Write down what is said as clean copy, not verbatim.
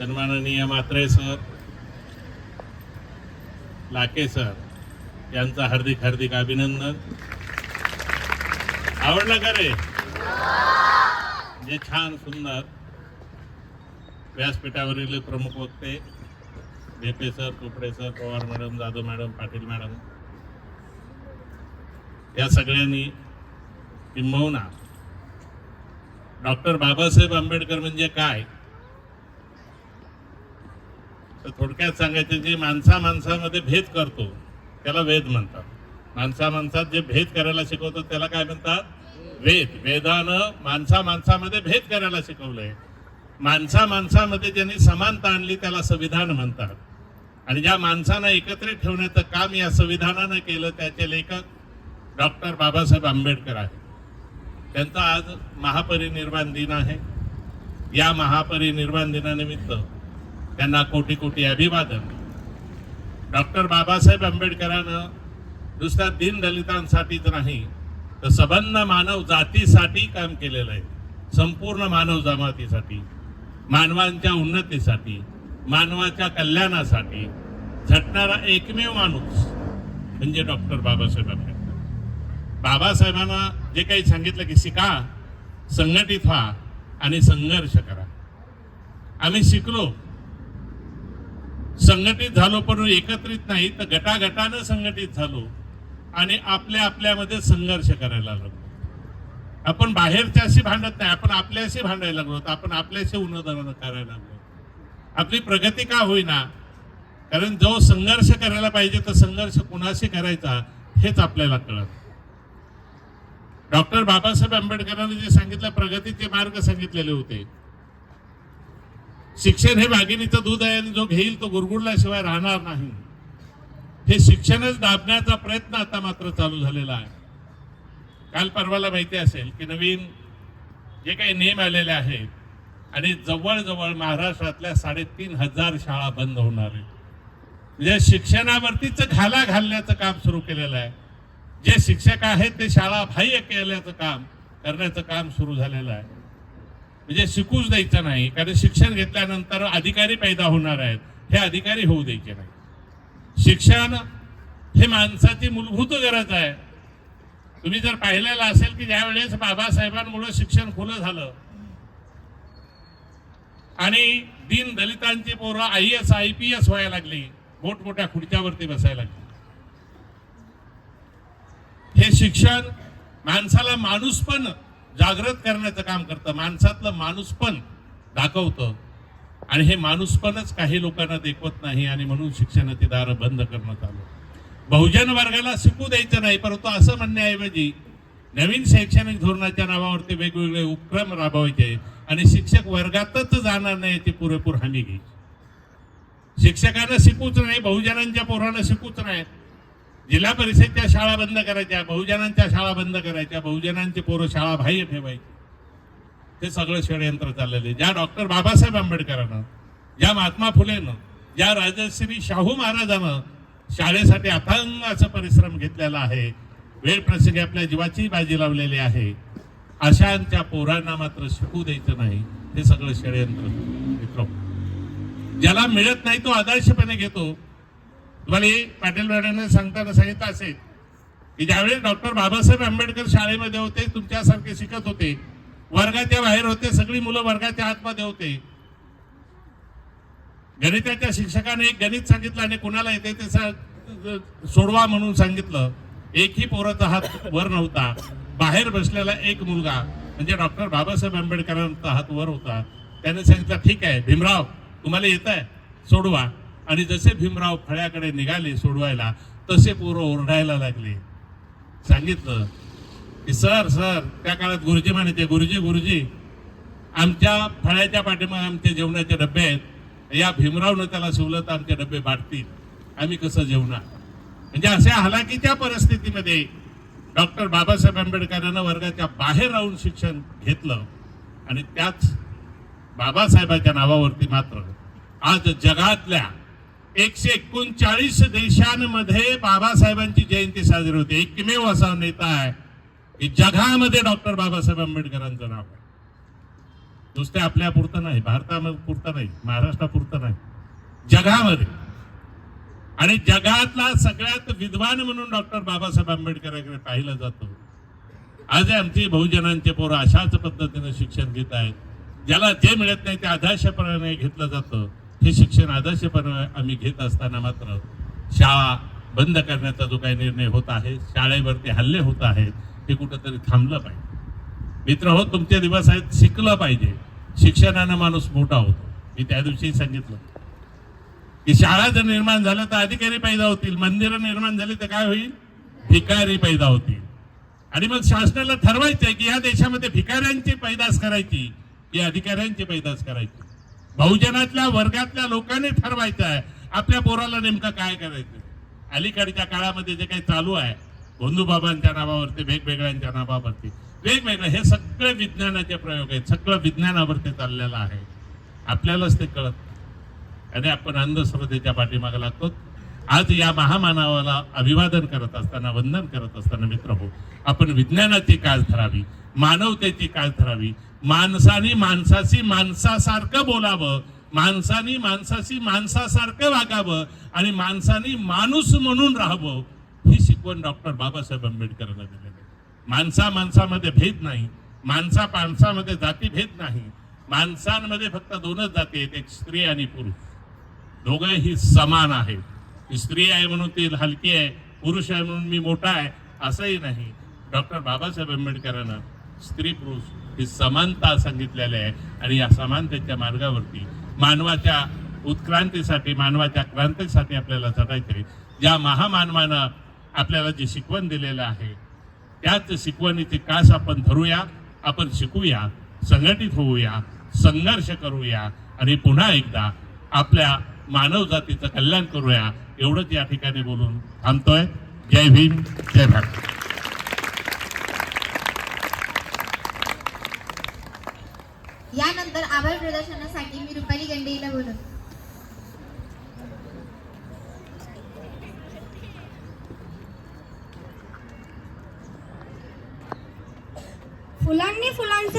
सन्माननीय म्हात्रे सर, लाके सर यांचा हार्दिक हार्दिक अभिनंदन. आवडलं का रे? जे छान सुंदर व्यासपीठावरील प्रमुख वक्ते Bhepe sir, Chopde sir, Pawar madam, Jadhav madam, Patil madam या सगळ्यांनी किंबहुना डॉक्टर बाबासाहेब आंबेडकर म्हणजे काय तर थोडक्यात सांगायचं, जे माणसामध्ये भेद करतो त्याला वेद म्हणतात. माणसात जे भेद करायला शिकवतो त्याला काय म्हणतात? वेद. वेदानं माणसामध्ये भेद करायला शिकवलंय. माणसामध्ये ज्यांनी समानता आणली त्याला संविधान म्हणतात. आणि ज्या माणसांना एकत्रित ठेवण्याचं काम या संविधानानं केलं त्याचे लेखक डॉक्टर बाबासाहेब आंबेडकर आहेत. त्यांचा आज महापरिनिर्वाण दिन आहे. या महापरिनिर्वाण दिनानिमित्त त्यांना कोटी कोटी अभिवादन. डॉक्टर बाबासाहेब आंबेडकरांनं नुसत्या दीनदलितांसाठीच नाही तर संबंध मानव जातीसाठी काम केलेलं आहे. संपूर्ण मानव जमातीसाठी, मानवांच्या उन्नतीसाठी, मानवाच्या कल्याणासाठी झटणारा एकमेव माणूस म्हणजे डॉक्टर बाबासाहेब आंबेडकर. बाबासाहेबांना जे काही सांगितलं की शिका, संघटित व्हा आणि संघर्ष करा. आम्ही शिकलो, संघटित झालो, पण एकत्रित नाही तर गटागटानं संघटित झालो आणि आपल्यामध्ये संघर्ष करायला लागलो. आपण बाहेरच्याशी भांडत नाही, आपण आपल्याशी भांडायला लागलो, आपण आपल्याशी उन्नत करायला लागलो. आपली प्रगती का होईना? कारण जो संघर्ष करायला पाहिजे तर संघर्ष कुणाशी करायचा हेच आपल्याला कळत. डॉक्टर बाबासाहेब आंबेडकरांनी जे सांगितलं, प्रगतीचे मार्ग सांगितलेले होते. शिक्षण हे वाघिणीचं दूध आहे आणि जो घेईल तो गुरगुरल्याशिवाय राहणार नाही. हे शिक्षणच दाबण्याचा प्रयत्न आता मात्र चालू झालेला आहे. काल परवाला माहिती असेल की नवीन जे काही नियम आलेले आहेत आणि जवळजवळ महाराष्ट्रातल्या 3,500 शाळा बंद होणार आहेत. म्हणजे शिक्षणावरतीच घाला घालण्याचं काम सुरू केलेलं आहे. जे शिक्षक आहेत ते शाळा बाह्य केल्याचं काम करण्याचं काम सुरू झालेलं आहे. म्हणजे शिकूच द्यायचं नाही, कारण शिक्षण घेतल्यानंतर अधिकारी पैदा होणार आहेत, हे अधिकारी होऊ द्यायचे नाही. शिक्षण हे माणसाची मूलभूत गरज आहे. तुम्ही जर पाहिलेलं असेल की ज्यावेळेस बाबासाहेबांमुळे शिक्षण खुलं झालं आणि दीन दलितांची पोरं IAS IPS व्हायला लागली, मोठमोठ्या खुर्च्यावरती बसायला लागली. हे शिक्षण माणसाला माणूसपण जागृत करण्याचं काम करतं, माणसातलं माणूसपण दाखवतं. आणि हे माणूसपणच काही लोकांना देखवत नाही आणि म्हणून शिक्षणाची दारं बंद करण्यात आलं. बहुजन वर्गाला शिकू द्यायचं नाही, परंतु असं म्हणण्याऐवजी नवीन शैक्षणिक धोरणाच्या नावावरती वेगवेगळे उपक्रम राबवायचे आणि शिक्षक वर्गातच जाणार नाही याची पुरेपूर हमी घ्यायची. शिक्षकांना शिकूच नाही, बहुजनांच्या पोरांना शिकूच नाही. जिल्हा परिषदच्या शाळा बंद करायच्या, बहुजनांच्या शाळा बंद करायच्या, बहुजनांची पोरं शाळा बाह्य ठेवायची. हे सगळं षडयंत्र चाललेले. ज्या डॉक्टर बाबासाहेब आंबेडकरांना, ज्या महात्मा फुलेनं, ज्या राजश्री शाहू महाराजांना शाळेसाठी अथांग असं परिश्रम घेतलेला आहे, वेळ प्रसंगी आपल्या जीवाची बाजी लावलेली आहे, अशांच्या पोरांना मात्र शिकू द्यायचं नाही. हे सगळं षडयंत्र. ज्याला मिळत नाही तो आदर्शपणे घेतो. तुम्हाला पाटील मॅडमने सांगताना सांगितलं असेल की ज्यावेळेस डॉक्टर बाबासाहेब आंबेडकर शाळेमध्ये होते, तुमच्यासारखे शिकत होते, वर्गाच्या बाहेर होते, सगळी मुलं वर्गाच्या आतमध्ये होते. गणिताच्या शिक्षकाने एक गणित सांगितलं आणि कुणाला येते ते सोडवा म्हणून सांगितलं. एकही पोराचा हात वर नव्हता. बाहेर बसलेला एक मुलगा म्हणजे डॉक्टर बाबासाहेब आंबेडकरांचा हात वर होता. त्याने सांगितलं, ठीक आहे भीमराव, तुम्हाला येत आहे, सोडवा. आणि जसे भीमराव फळ्याकडे निघाले सोडवायला, तसे पोरं ओरडायला लागले. सांगितलं की सर त्या काळात गुरुजी म्हणायचे, गुरुजी आमच्या फळ्याच्या पाठीमागे आमचे जेवणाचे डबे आहेत, या भीमरावनं त्याला शिवलं तर आमचे डबे बाटतील, आम्ही कसं जेवणार. म्हणजे अशा हलाखीच्या परिस्थितीमध्ये डॉक्टर बाबासाहेब आंबेडकरांना वर्गाच्या बाहेर राहून शिक्षण घेतलं. आणि त्याच बाबासाहेबांच्या नावावरती मात्र आज जगातल्या 139 देशांमध्ये बाबासाहेबांची जयंती साजरी होते. एकमेव असा नेता आहे की जगामध्ये डॉक्टर बाबासाहेब आंबेडकरांचं नाव आहे. नुसते आपल्या पुरतं नाही, भारतामध्ये पुरतं नाही, महाराष्ट्रापुरतं नाही, जगामध्ये. आणि जगातला सगळ्यात विद्वान म्हणून डॉक्टर बाबासाहेब आंबेडकरांकडे पाहिलं जातं. आज आमची बहुजनांचे पोरं अशाच पद्धतीनं शिक्षण घेत आहेत. ज्याला जे मिळत नाही ते आदर्शपणाने घेतलं जातं. हे शिक्षण आदर्शपणे आम्ही घेत असताना मात्र शाळा बंद करण्याचा जो काही निर्णय होत आहे, शाळेवरती हल्ले होत आहेत, हे कुठंतरी थांबलं पाहिजे. मित्र हो, तुमचे दिवस आहेत, शिकलं पाहिजे. शिक्षणानं माणूस मोठा होतो. मी त्या दिवशी सांगितलं की शाळा जर निर्माण झाल्या तर अधिकारी पैदा होतील, मंदिरं निर्माण झाली तर काय होईल, भिकारी पैदा होतील. आणि मग शासनाला ठरवायचंय की या देशामध्ये भिकाऱ्यांची पैदास करायची की अधिकाऱ्यांची पैदास करायची. बहुजनातल्या वर्गातल्या लोकांनी ठरवायचं आहे आपल्या पोराला नेमकं काय करायचं. अलीकडच्या काळामध्ये जे काही चालू आहे, भोंदूबाबांच्या नावावरती, वेगवेगळ्यांच्या नावावरती वेगवेगळं, हे सगळे विज्ञानाचे प्रयोग आहेत. सगळं विज्ञानावरती चाललेलं आहे. आपल्यालाच ते कळत आणि आपण अंधश्रद्धेच्या पाठीमागे लागतो. आज या महामानवाला अभिवादन करत असताना, वंदन करत असताना मित्र हो, आपण विज्ञानाची कास धरावी, मानवतेची कास धरावी. माणसानी माणसाशी माणसासारखं बोलावं, माणसानी माणसाशी माणसासारखं वागावं आणि माणसानी माणूस म्हणून राहावं. ही शिकवण डॉक्टर बाबासाहेब आंबेडकरांना दिलेली आहे. माणसा माणसामध्ये भेद नाही, माणसा माणसामध्ये जातीभेद नाही. माणसांमध्ये फक्त दोनच जाती आहेत, एक स्त्री आणि पुरुष. दोघंही समान आहेत. स्त्री आहे म्हणून ती हलकी आहे, पुरुष आहे म्हणून मी मोठा आहे, असंही नाही. डॉक्टर बाबासाहेब आंबेडकरांना स्त्री पुरुष ही समानता सांगितलेली आहे. आणि या समानतेच्या मार्गावरती मानवाच्या उत्क्रांतीसाठी, मानवाच्या क्रांतीसाठी आपल्याला झटायचे. ज्या महामानवानं आपल्याला जी शिकवण दिलेलं आहे, त्याच शिकवणीची कास आपण धरूया, आपण शिकूया, संघटित होऊया, संघर्ष करूया आणि पुन्हा एकदा आपल्या मानव जातीचं कल्याण करूया. एवढंच या ठिकाणी बोलून थांबतोय. जय भीम, जय भारत. यानंतर आभार प्रदर्शनासाठी मी रुपाली गंडेला बोलवतो. फुलांनी फुलांचे